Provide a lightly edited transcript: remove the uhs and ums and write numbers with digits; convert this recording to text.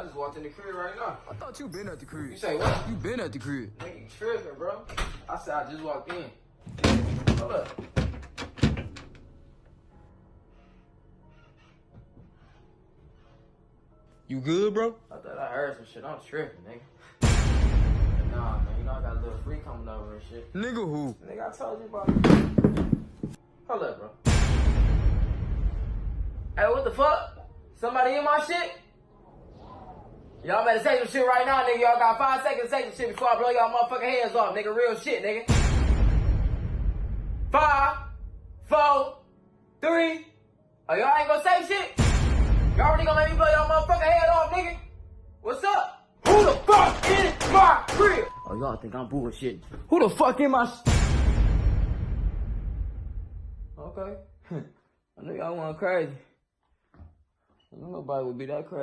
just walked in the crib right now. I thought you been at the crib. You say what? You been at the crib. Nigga, you tripping, bro. I said I just walked in. Hold up. You good, bro? I thought I heard some shit. I'm tripping, nigga. Nah, man. You know I got a little free coming over and shit. Nigga who? Nigga, I told you about it. Hold up, bro. Hey, what the fuck? Somebody in my shit? Y'all better say some shit right now, nigga. Y'all got 5 seconds to say some shit before I blow y'all motherfucking hands off, nigga. Real shit, nigga. 5, 4, 3. Oh, y'all ain't gonna say shit? Y'all already gonna let me blow y'all motherfucking head off, nigga? What's up? Who the fuck in my crib? Oh, y'all think I'm bullshit. Who the fuck in my Okay. I knew y'all went crazy. I knew nobody would be that crazy.